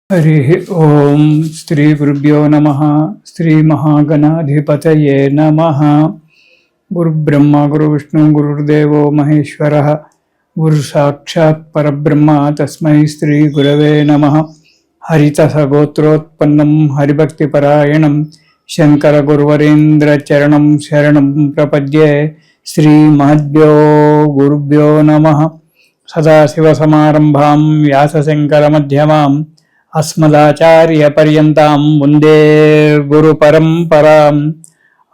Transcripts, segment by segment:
हरि ओम श्री गुरुभ्यो नमः। श्री महागणाधिपतये नमः। गुरु ब्रह्मा गुरु विष्णु गुरुर्देवो महेश्वरः। गुरु साक्षात् परब्रह्म तस्मै श्री गुरवे नमः। हरितसगोत्रोत्पन्नं हरिभक्तिपरायणं शंकर गुरुवरेन्द्र चरणं शरणं प्रपद्ये। श्री महद्भ्यो गुरुभ्यो नमः। सदाशिवसमारम्भां व्यासशंकरमध्यमाम् अस्मदाचार्यपर्यन्तां वन्दे गुरुपरम्पराम्।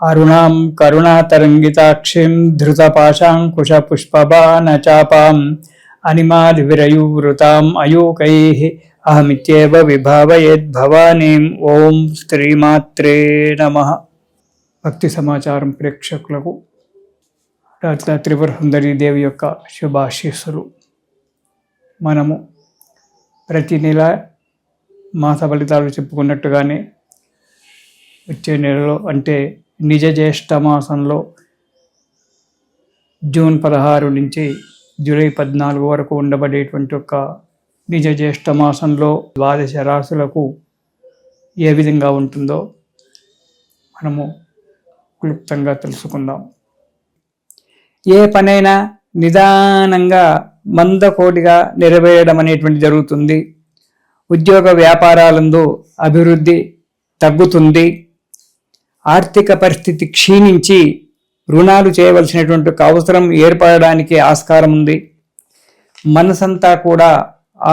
अरुणां करुणातरङ्गिताक्षीं धृतपाशाङ्कुशपुष्पबाणचापाम् अनिमादिविरयुवृताम् अयूकैः अहमित्येव विभावयेद्भवानीम्। ओं श्रीमात्रे नमः। భక్తి సమాచారం ప్రేక్షకులకు డాక్టర్ త్రిపుర సుందరి దేవి యొక్క శుభాశీస్సులు. మనము ప్రతి నెల మాస ఫలితాలు చెప్పుకున్నట్టుగానే వచ్చే నెలలో అంటే నిజ జ్యేష్ఠ మాసంలో జూన్ 16 నుంచి జూలై 14 వరకు ఉండబడేటువంటి ఒక నిజ జ్యేష్ఠ మాసంలో ద్వాదశ రాశులకు ఏ విధంగా ఉంటుందో మనము క్లుప్తంగా తెలుసుకుందాం. ఏ పనైనా నిదానంగా మందకోడిగా నెరవేరడం అనేటువంటి జరుగుతుంది. ఉద్యోగ వ్యాపారాలందు అభివృద్ధి తగ్గుతుంది. ఆర్థిక పరిస్థితి క్షీణించి రుణాలు చేయవలసినటువంటి అవసరం ఏర్పడడానికి ఆస్కారం ఉంది. మనసంతా కూడా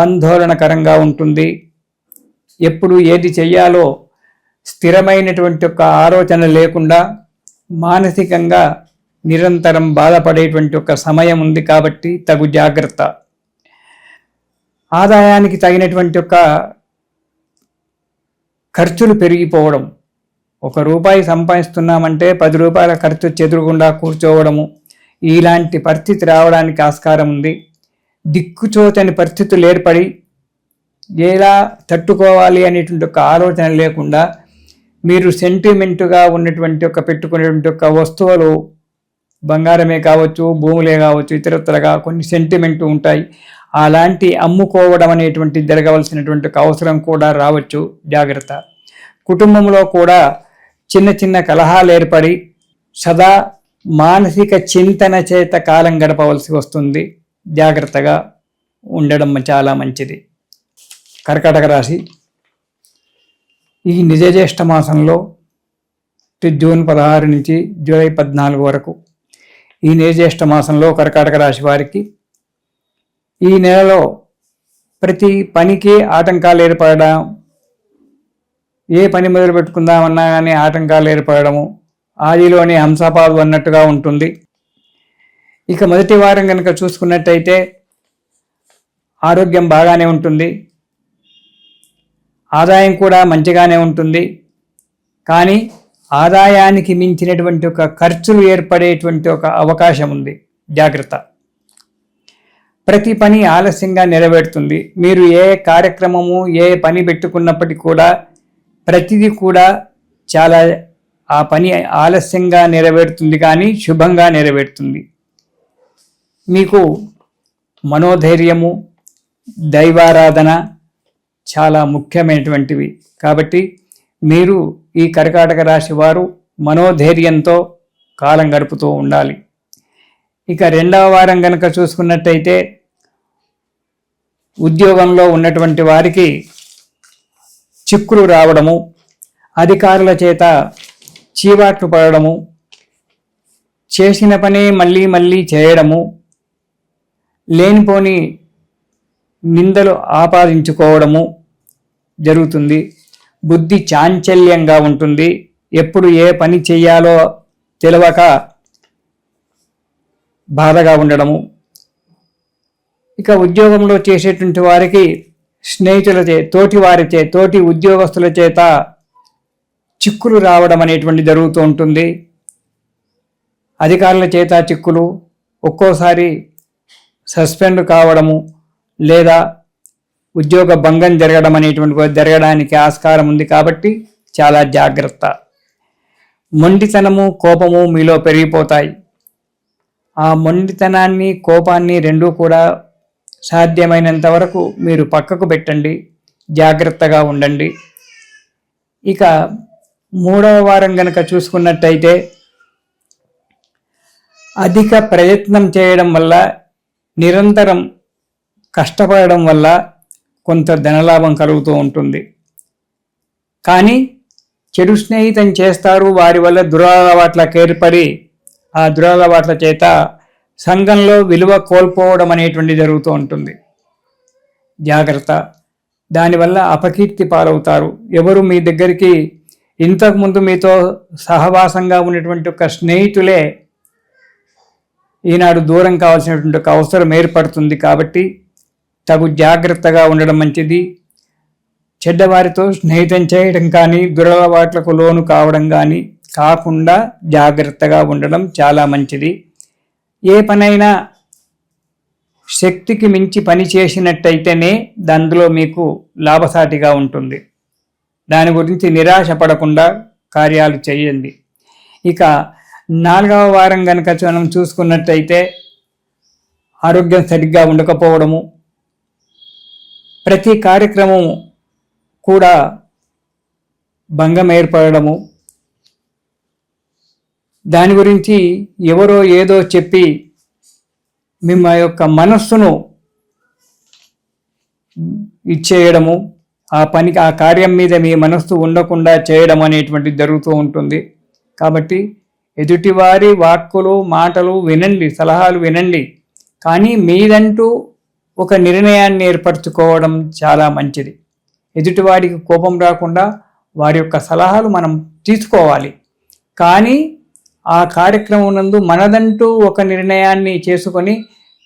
ఆందోళనకరంగా ఉంటుంది. ఎప్పుడు ఏది చెయ్యాలో స్థిరమైనటువంటి ఒక ఆలోచన లేకుండా మానసికంగా నిరంతరం బాధపడేటువంటి ఒక సమయం ఉంది. కాబట్టి తగు జాగ్రత్త. ఆదాయానికి తగినటువంటి ఒక ఖర్చులు పెరిగిపోవడం. ₹1 సంపాదిస్తున్నామంటే ₹10 ఖర్చు చెదురుకుండా కూర్చోవడము, ఇలాంటి పరిస్థితి రావడానికి ఆస్కారం ఉంది. దిక్కుచోచని పరిస్థితులు ఏర్పడి ఎలా తట్టుకోవాలి అనేటువంటి ఒక ఆలోచన లేకుండా మీరు సెంటిమెంటుగా ఉన్నటువంటి ఒక పెట్టుకునేటువంటి ఒక వస్తువులు, బంగారమే కావచ్చు, భూములే కావచ్చు, ఇతరత్రగా కొన్ని సెంటిమెంటు ఉంటాయి. అలాంటి అమ్ముకోవడం అనేటువంటి జరగవలసినటువంటి అవసరం కూడా రావచ్చు. జాగ్రత్త. కుటుంబంలో కూడా చిన్న చిన్న కలహాలు ఏర్పడి సదా మానసిక చింతన చేత కాలం గడపవలసి వస్తుంది. జాగ్రత్తగా ఉండడం చాలా మంచిది. కర్కాటక రాశి ఈ నిజ జ్యేష్ఠ మాసంలో జూన్ 16 నుంచి జూలై 14 వరకు ఈ నిజ జ్యేష్ఠ మాసంలో కర్కాటక రాశి వారికి ఈ నెలలో ప్రతి పనికి ఆటంకాలు ఏర్పడడం, ఏ పని మొదలు పెట్టుకుందామన్నా కానీ ఆటంకాలు ఏర్పడము, ఆదిలోని హంసపాదు అన్నట్టుగా ఉంటుంది. ఇక మొదటి వారం కనుక చూసుకున్నట్టయితే ఆరోగ్యం బాగానే ఉంటుంది, ఆదాయం కూడా మంచిగానే ఉంటుంది. కానీ ఆదాయానికి మించినటువంటి ఒక ఖర్చులు ఏర్పడేటువంటి ఒక అవకాశం ఉంది. జాగ్రత్త. ప్రతి పని ఆలస్యంగా నెరవేరుతుంది. మీరు ఏ కార్యక్రమము ఏ పని పెట్టుకున్నప్పటికీ కూడా ప్రతిదీ కూడా చాలా ఆ పని ఆలస్యంగా నెరవేరుతుంది, కానీ శుభంగా నెరవేరుతుంది. మీకు మనోధైర్యము, దైవారాధన చాలా ముఖ్యమైనటువంటివి. కాబట్టి మీరు ఈ కర్కాటక రాశి వారు మనోధైర్యంతో కాలం గడుపుతూ ఉండాలి. ఇక రెండవ వారం కనుక చూసుకున్నట్టయితే ఉద్యోగంలో ఉన్నటువంటి వారికి చిక్కులు రావడము, అధికారుల చేత చీవాట్లు పడడము, చేసిన పనే మళ్ళీ మళ్ళీ చేయడము, లేనిపోని నిందలు ఆపాదించుకోవడము జరుగుతుంది. బుద్ధి చాంచల్యంగా ఉంటుంది. ఎప్పుడు ఏ పని చేయాలో తెలియక బాధగా ఉండడము. ఇక ఉద్యోగంలో చేసేటువంటి వారికి స్నేహితులచే, తోటి ఉద్యోగస్తుల చేత చిక్కులు రావడం అనేటువంటి జరుగుతూ ఉంటుంది. అధికారుల చేత చిక్కులు, ఒక్కోసారి సస్పెండ్ కావడము లేదా ఉద్యోగ భంగం జరగడం అనేటువంటి జరగడానికి ఆస్కారం ఉంది. కాబట్టి చాలా జాగ్రత్త. మొండితనము, కోపము మీలో పెరిగిపోతాయి. ఆ మొండితనాన్ని, కోపాన్ని రెండూ కూడా సాధ్యమైనంత వరకు మీరు పక్కకు పెట్టండి. జాగ్రత్తగా ఉండండి. ఇక 3వ వారం గనక చూసుకున్నట్టయితే అధిక ప్రయత్నం చేయడం వల్ల, నిరంతరం కష్టపడడం వల్ల కొంత ధనలాభం కలుగుతూ ఉంటుంది. కానీ చెడు స్నేహితం చేస్తారు, వారి వల్ల దురలవాట్లకు ఏర్పడి ఆ దురలవాట్ల చేత సంఘంలో విలువ కోల్పోవడం అనేటువంటి జరుగుతూ ఉంటుంది. జాగ్రత్త. దానివల్ల అపకీర్తి పాలవుతారు. ఎవరు మీ దగ్గరికి ఇంతకుముందు మీతో సహవాసంగా ఉన్నటువంటి ఒక స్నేహితులే ఈనాడు దూరం కావాల్సినటువంటి ఒక అవసరం ఏర్పడుతుంది. కాబట్టి తగు జాగ్రత్తగా ఉండడం మంచిది. చెడ్డవారితో స్నేహితం చేయడం కానీ, దురలవాట్లకు లోను కావడం కానీ కాకుండా జాగ్రత్తగా ఉండడం చాలా మంచిది. ఏ పనైనా శక్తికి మించి పని చేసినట్టయితేనే అందులో మీకు లాభసాటిగా ఉంటుంది. దాని గురించి నిరాశ పడకుండా కార్యాలు చేయండి. ఇక 4వ వారం కనుక మనం చూసుకున్నట్టయితే ఆరోగ్యం సరిగ్గా ఉండకపోవడము, ప్రతి కార్యక్రమం కూడా భంగం ఏర్పడము, దాని గురించి ఎవరో ఏదో చెప్పి మిమ్మ యొక్క మనస్సును ఇచ్చేయడము, ఆ కార్యం మీద మీ మనస్సు ఉండకుండా చేయడం అనేటువంటిది జరుగుతూ ఉంటుంది. కాబట్టి ఎదుటివారి వాక్కులు మాటలు వినండి, సలహాలు వినండి, కానీ మీదంటూ ఒక నిర్ణయాన్ని ఏర్పరచుకోవడం చాలా మంచిది. ఎదుటివాడికి కోపం రాకుండా వారి యొక్క సలహాలు మనం తీసుకోవాలి. కానీ ఆ కార్యక్రమం నందు మనదంటూ ఒక నిర్ణయాన్ని చేసుకొని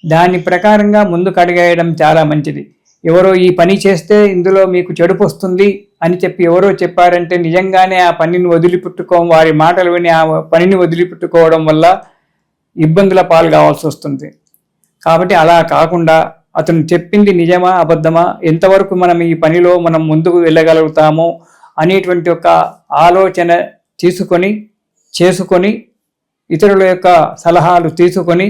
దాని ప్రకారంగా ముందుకు అడిగేయడం చాలా మంచిది. ఎవరో ఈ పని చేస్తే ఇందులో మీకు చెడుపు వస్తుంది అని చెప్పి ఎవరో చెప్పారంటే నిజంగానే ఆ పనిని వారి మాటలు విని ఆ పనిని వదిలిపెట్టుకోవడం వల్ల ఇబ్బందుల పాలు కావాల్సి వస్తుంది. కాబట్టి అలా కాకుండా అతను చెప్పింది నిజమా అబద్ధమా, ఎంతవరకు మనం ఈ పనిలో మనం ముందుకు వెళ్ళగలుగుతామో అనేటువంటి ఒక ఆలోచన చేసుకొని ఇతరుల యొక్క సలహాలు తీసుకొని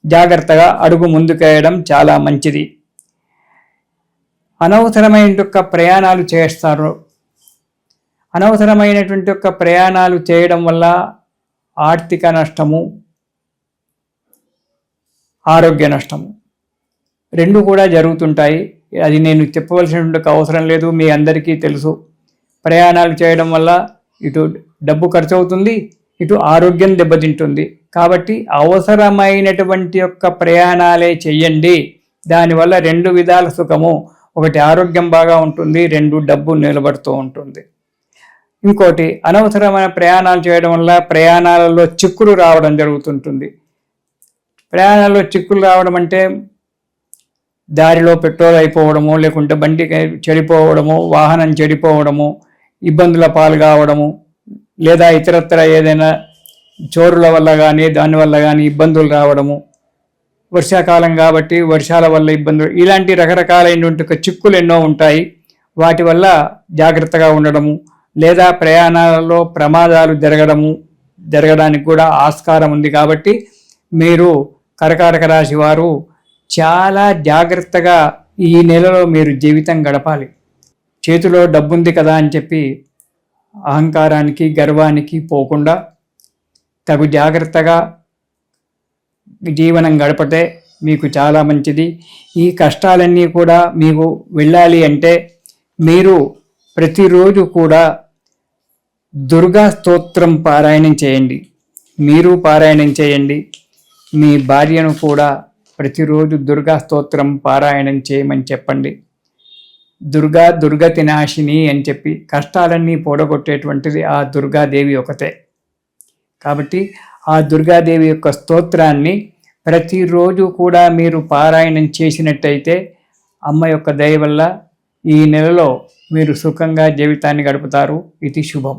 జాగ్రత్తగా అడుగు ముందుకేయడం చాలా మంచిది. అనవసరమైన ప్రయాణాలు చేస్తారు. అనవసరమైనటువంటి యొక్క ప్రయాణాలు చేయడం వల్ల ఆర్థిక నష్టము, ఆరోగ్య నష్టము రెండు కూడా జరుగుతుంటాయి. అది నేను చెప్పవలసినటువంటి అవసరం లేదు, మీ అందరికీ తెలుసు. ప్రయాణాలు చేయడం వల్ల ఇటు డబ్బు ఖర్చు అవుతుంది, ఇటు ఆరోగ్యం దెబ్బతింటుంది. కాబట్టి అవసరమైనటువంటి యొక్క ప్రయాణాలే చెయ్యండి. దానివల్ల 2 విధాల సుఖము, ఒకటి ఆరోగ్యం బాగా ఉంటుంది, 2 డబ్బు నిలబడుతూ ఉంటుంది. ఇంకోటి అనవసరమైన ప్రయాణాలు చేయడం వల్ల ప్రయాణాలలో చిక్కులు రావడం జరుగుతుంటుంది. ప్రయాణాల్లో చిక్కులు రావడం అంటే దారిలో పెట్రోల్ అయిపోవడము, లేకుంటే బండి చెడిపోవడము, వాహనం చెడిపోవడము, ఇబ్బందుల పాలు కావడము, లేదా ఇతరత్ర ఏదైనా చోరుల వల్ల కానీ దానివల్ల కానీ ఇబ్బందులు రావడము, వర్షాకాలం కాబట్టి వర్షాల వల్ల ఇబ్బందులు, ఇలాంటి రకరకాలైనటువంటి చిక్కులు ఎన్నో ఉంటాయి. వాటి వల్ల జాగ్రత్తగా ఉండడము, లేదా ప్రయాణాలలో ప్రమాదాలు జరగడానికి కూడా ఆస్కారం ఉంది. కాబట్టి మీరు కర్కాటక రాశి వారు చాలా జాగ్రత్తగా ఈ నెలలో మీరు జీవితం గడపాలి. చేతిలో డబ్బుంది కదా అని చెప్పి అహంకారానికి గర్వానికి పోకుండా తగు జాగ్రత్తగా జీవనం గడిపితే మీకు చాలా మంచిది. ఈ కష్టాలన్నీ కూడా మీకు వెళ్ళాలి అంటే మీరు ప్రతిరోజు కూడా దుర్గా స్తోత్రం పారాయణం చేయండి. మీరు పారాయణం చేయండి, మీ భార్యను కూడా ప్రతిరోజు దుర్గా స్తోత్రం పారాయణం చేయమని చెప్పండి. దుర్గతి నాశిని అని చెప్పి కష్టాలన్నీ పోడగొట్టేటువంటిది ఆ దుర్గాదేవి ఒకతే. కాబట్టి ఆ దుర్గాదేవి యొక్క స్తోత్రాన్ని ప్రతిరోజు కూడా మీరు పారాయణం చేసినట్టయితే అమ్మ యొక్క దయ వల్ల ఈ నెలలో మీరు సుఖంగా జీవితాన్ని గడుపుతారు. ఇది శుభం.